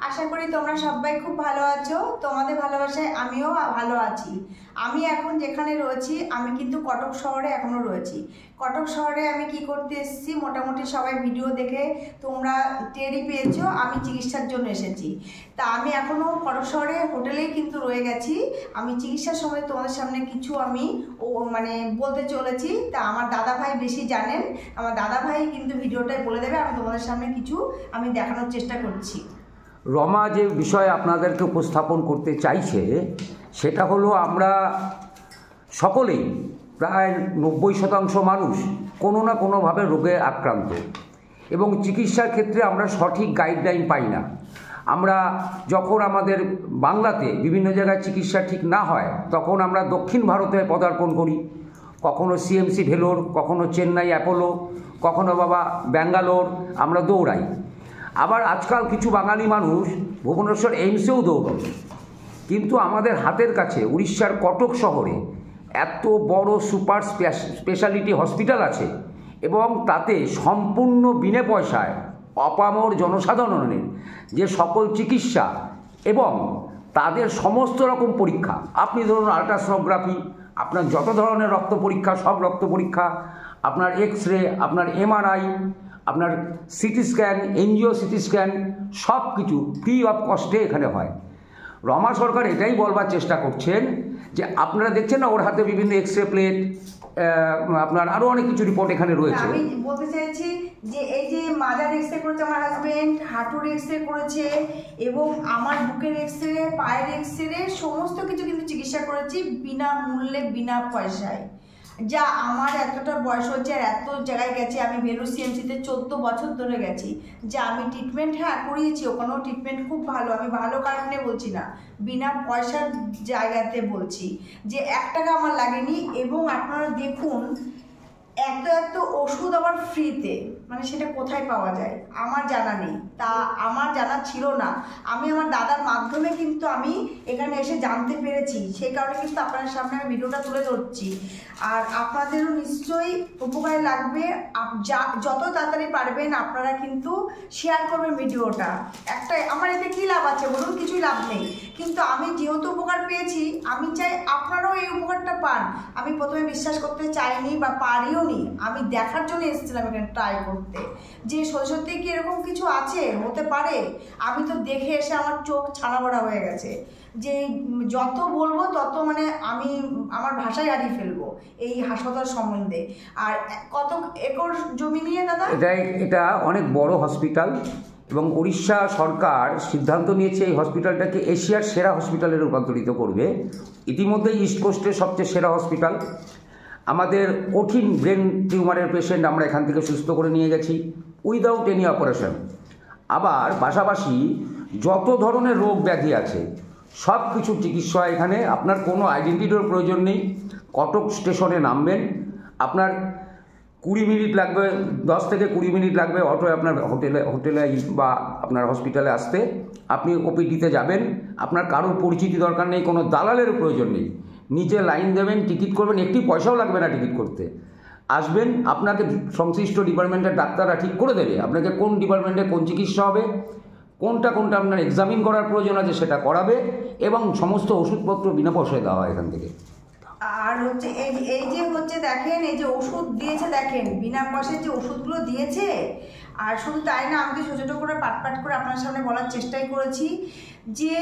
আশা করি তোমরা সবাই খুব ভালো আছো। তোমাদের ভালোবাসায় আমিও ভালো আছি। আমি এখন যেখানে রয়েছি আমি কিন্তু কটক শহরে এখনো রয়েছি। কটক শহরে আমি কি করতে এসেছি মোটামুটি সবাই ভিডিও দেখে তোমরা টেরই পেয়েছো, আমি চিকিৎসার জন্য এসেছি। তা আমি এখনো কটক শহরে হোটেলেই কিন্তু রয়ে গেছি। আমি চিকিৎসার সময় তোমাদের সামনে কিছু আমি বলতে চলেছি। তা আমার দাদা ভাই বেশি জানেন, আমার দাদা ভাই কিন্তু ভিডিওটাই বলে দেবে। আমি তোমাদের সামনে কিছু আমি দেখানোর চেষ্টা করছি। রমা যে বিষয় আপনাদেরকে উপস্থাপন করতে চাইছে সেটা হলো, আমরা সকলেই প্রায় 90% মানুষ কোনো না কোনোভাবে রোগে আক্রান্ত, এবং চিকিৎসার ক্ষেত্রে আমরা সঠিক গাইডলাইন পাই না। আমরা যখন আমাদের বাংলাতে বিভিন্ন জায়গায় চিকিৎসা ঠিক না হয় তখন আমরা দক্ষিণ ভারতে পদার্পণ করি, কখনো সিএমসি ভেলোর, কখনো চেন্নাই অ্যাপোলো, কখনো বাবা ব্যাঙ্গালোর আমরা দৌড়াই। আবার আজকাল কিছু বাঙালি মানুষ ভুবনেশ্বর এইমসেও দৌড়ায়। কিন্তু আমাদের হাতের কাছে উড়িষ্যার কটক শহরে এত বড় সুপার স্পেশালিটি হসপিটাল আছে, এবং তাতে সম্পূর্ণ বিনা পয়সায় অপামর জনসাধারণের যে সকল চিকিৎসা এবং তাদের সমস্ত রকম পরীক্ষা, আপনি ধরুন আলট্রাসোনোগ্রাফি, আপনার যত ধরনের রক্ত পরীক্ষা সব রক্ত পরীক্ষা, আপনার এক্স-রে, আপনার এমআরআই, আপনার CT scan, NGO CT scan, সব কিছু ফ্রি অফ কস্টে এখানে হয়। রমা সরকার এটাই বলবার চেষ্টা করছেন যে আপনারা দেখছেন না ওর হাতে বিভিন্ন এক্স-রে প্লেট, আপনার আরও অনেক কিছু রিপোর্ট এখানে রয়েছে। আমি বলতে চাইছি যে এই যে মাজার এক্স-রে করেছে আমার হাজবেন্ড, হাঁটুর এক্স-রে করেছে, এবং আমার বুকের এক্স-রে, পায়ের এক্স-রে, সমস্ত কিছু কিন্তু চিকিৎসা করেছি বিনামূল্যে, বিনা পয়সায়। যা আমার এতটা বয়স হচ্ছে আর এত জায়গায় গেছি, আমি ভেলুর সিএমসিতে 14 বছর ধরে গেছি। যা আমি ট্রিটমেন্ট করিয়েছি, ওখানেও ট্রিটমেন্ট খুব ভালো। আমি ভালো কারণে বলছি না, বিনা পয়সার জায়গাতে বলছি যে 1 টাকা আমার লাগেনি। এবং আপনারা দেখুন এত এত ওষুধ আবার ফ্রিতে, সেটা কোথায় পাওয়া যায় আমার জানা নেই, তা আমার জানা ছিল না। আমি আমার দাদার মাধ্যমে কিন্তু আমি এখানে এসে জানতে পেরেছি, সেই কারণে কিন্তু আপনাদের সামনে আমি ভিডিওটা তুলে ধরছি। আর আপনাদেরও নিশ্চয়ই উপকারে লাগবে। যত তাড়াতাড়ি পারবেন আপনারা কিন্তু শেয়ার করবেন ভিডিওটা। আমার এতে কী লাভ আছে বলুন? কিছুই লাভ নেই, কিন্তু আমি যেহেতু উপকার পেয়েছি আমি চাই আপনারাও এই উপকারটা পান। আমি প্রথমে বিশ্বাস করতে চাইনি বা পারিও নি, আমি দেখার জন্য এসেছিলাম এখানে ট্রাই করতে যে সত্যি কি এরকম কিছু আছে, হতে পারে। আমি তো দেখে এসে আমার চোখ ছানাবড়া হয়ে গেছে, যে যত বলবো তত আমি আমার ভাষায় হারিয়ে ফেলবো এই হাসপাতাল সম্বন্ধে। আর কত একর জমি নিয়ে দাদা? এটা অনেক বড় হসপিটাল, এবং উড়িষ্যা সরকার সিদ্ধান্ত নিয়েছে এই হসপিটালটাকে এশিয়ার সেরা হসপিটালে রূপান্তরিত করবে। ইতিমধ্যেই ইস্ট কোস্টের সবচেয়ে সেরা হসপিটাল। আমাদের কঠিন ব্রেন টিউমারের পেশেন্ট আমরা এখান থেকে সুস্থ করে নিয়ে গেছি উইদাউট এনি অপারেশন। আবার পাশাপাশি যত ধরনের রোগ ব্যাধি আছে সব কিছু চিকিৎসা এখানে। আপনার কোনো আইডেন্টিটির প্রয়োজন নেই। কটক স্টেশনে নামবেন, আপনার 20 মিনিট লাগবে, 10 থেকে 20 মিনিট লাগবে অটো আপনার হোটেলে বা আপনার হসপিটালে আসতে। আপনি ওপিডিতে যাবেন, আপনার কারোর পরিচিতি দরকার নেই, কোনো দালালের প্রয়োজন নেই। নিচে লাইন দেবেন, টিকিট করবেন, একটি পয়সাও লাগবে না টিকিট করতে। আসবেন, আপনাকে সংশ্লিষ্ট ডিপার্টমেন্টের ডাক্তাররা ঠিক করে দেবে আপনাকে কোন ডিপার্টমেন্টে কোন চিকিৎসা হবে, কোনটা আপনার এক্সামিন করার প্রয়োজন আছে সেটা করাবে, এবং সমস্ত ওষুধপত্র বিনা পয়সায় দেওয়া হয় এখান থেকে। আর হচ্ছে এই যে দেখেন এই যে ওষুধ দিয়েছে, দেখেন বিনা পয়সায় যে ওষুধগুলো দিয়েছে। আর শুধু তাই না, আমি ছোটো ছোটো করে পাট করে আপনার সামনে বলার চেষ্টাই করেছি যে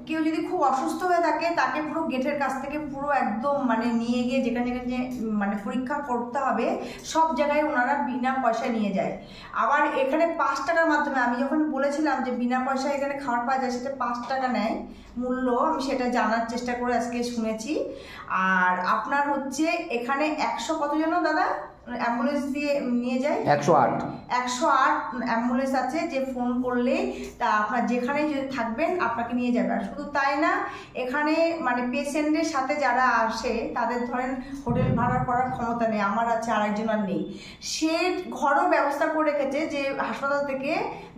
কেউ যদি খুব অসুস্থ হয়ে থাকে তাকে পুরো গেটের কাছ থেকে পুরো একদম নিয়ে গিয়ে যেখানে যে পরীক্ষা করতে হবে সব জায়গায় ওনারা বিনা পয়সায় নিয়ে যায়। আবার এখানে 5 টাকার মাধ্যমে, আমি যখন বলেছিলাম যে বিনা পয়সায় এখানে খাবার পাওয়া যায়, সেটা 5 টাকা নেয় মূল্য, আমি সেটা জানার চেষ্টা করে আজকে শুনেছি। আর আপনার হচ্ছে এখানে 100 কতজন দাদা অ্যাম্বুলেন্স দিয়ে নিয়ে যায়? 108 অ্যাম্বুলেন্স আছে, যে ফোন করলে তা আপনার যেখানে থাকবেন আপনাকে নিয়ে যাবে। আর শুধু তাই না, এখানে পেশেন্টের সাথে যারা আসে তাদের ধরেন হোটেল ভাড়া করার ক্ষমতা নেই, আমার আছে, আরেকজনের নেই। সে ঘরও ব্যবস্থা করে রেখেছে যে হাসপাতাল থেকে,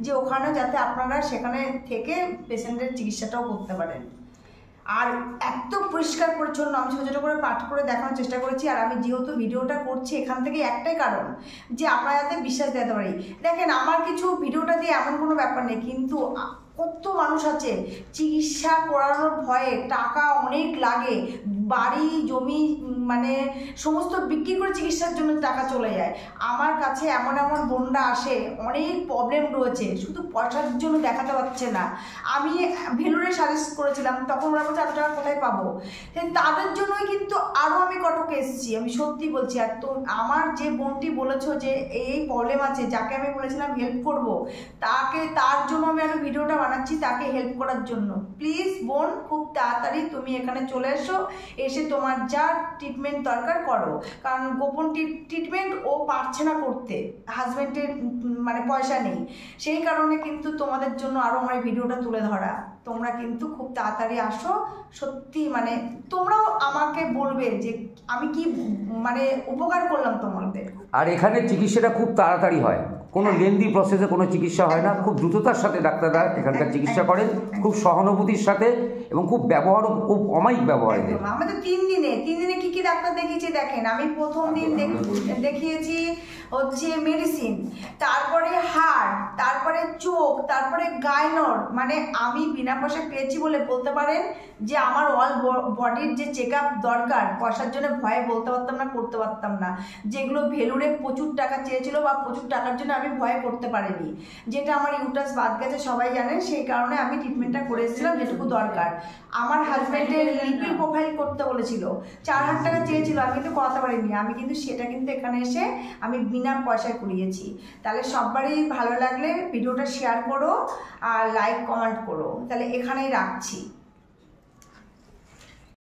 যে ওখানে যাতে আপনারা সেখানে থেকে পেশেন্টের চিকিৎসাটাও করতে পারেন। আর এত পরিষ্কার পরিচ্ছন্ন, আমি ছোটো ছোটো করে পাঠ করে দেখানোর চেষ্টা করেছি। আর আমি যেহেতু ভিডিওটা করছি এখান থেকে একটাই কারণ, যে আপনারা যাতে বিশ্বাস দিতে পারি। দেখেন আমার কিছু ভিডিওটা দিয়ে এমন কোনো ব্যাপার নেই, কিন্তু কত মানুষ আছে চিকিৎসা করানোর ভয়ে, টাকা অনেক লাগে, বাড়ি জমি মানে সমস্ত বিক্রি করে চিকিৎসার জন্য টাকা চলে যায়। আমার কাছে এমন এমন বোনরা আসে, অনেক প্রবলেম রয়েছে, শুধু পয়সার জন্য দেখাতে পারছে না। আমি ভেলুরে সাজেস্ট করেছিলাম, তখন ওরা বলছে এত টাকা কোথায় পাবো। তাদের জন্যই কিন্তু আরও আমি কটকে এসেছি, আমি সত্যি বলছি। আর তো আমার যে বোনটি বলেছো যে এই প্রবলেম আছে, যাকে আমি বলেছিলাম হেল্প করব, তার জন্য আমি আরও ভিডিওটা বানাচ্ছি, তাকে হেল্প করার জন্য। প্লিজ বোন, খুব তাড়াতাড়ি তুমি এখানে চলে এসে তোমার যা ট্রিটমেন্ট দরকার করো, কারণ গোপন ট্রিটমেন্ট ও পারছে না করতে, হাজব্যান্ডের মানে পয়সা নেই, সেই কারণে কিন্তু তোমাদের জন্য আরও আমার ভিডিওটা তুলে ধরা। তোমরা কিন্তু খুব তাড়াতাড়ি আসো, সত্যি মানে তোমরাও আমাকে বলবে যে আমি কি মানে উপকার করলাম তোমাদের। আর এখানে চিকিৎসাটা খুব তাড়াতাড়ি হয়, কোনো লেন্দি প্রসেসে কোনো চিকিৎসা হয় না, খুব দ্রুততার সাথে ডাক্তাররা এখানকার চিকিৎসা করেন, খুব সহানুভূতির সাথে এবং খুব ব্যবহারও খুব অমায়িক ব্যবহার। আমাদের 3 দিনে কি ডাক্তার দেখিয়েছি দেখেন। আমি প্রথম দিন দেখিয়েছি হচ্ছে মেডিসিন, তারপরে হাড়, তারপরে চোখ, তারপরে গাইনর, মানে আমি বিনা পয়সায় পেয়েছি বলে বলতে পারেন যে আমার অল বডির যে চেক আপ দরকার, পয়সার জন্য ভয়ে বলতে পারতাম না, করতে পারতাম না, যেগুলো ভেলুরে প্রচুর টাকা চেয়েছিল বা প্রচুর টাকার জন্য আমি ভয়ে করতে পারিনি। যেটা আমার ইউটাস বাদ গেছে সবাই জানেন, সেই কারণে আমি ট্রিটমেন্টটা করে এসেছিলাম যেটুকু দরকার। আমার হাজব্যান্ডের লিপিড প্রোফাইল করতে বলেছিল, 4,000 টাকা চেয়েছিল, আমি কিন্তু করাতে পারিনি। আমি কিন্তু সেটা কিন্তু এখানে এসে আমি বিনা পয়সায় করিয়েছি। তাহলে সবারই ভালো লাগলে ভিডিওটা শেয়ার করো আর লাইক কমেন্ট করো। তাহলে এখানেই রাখছি।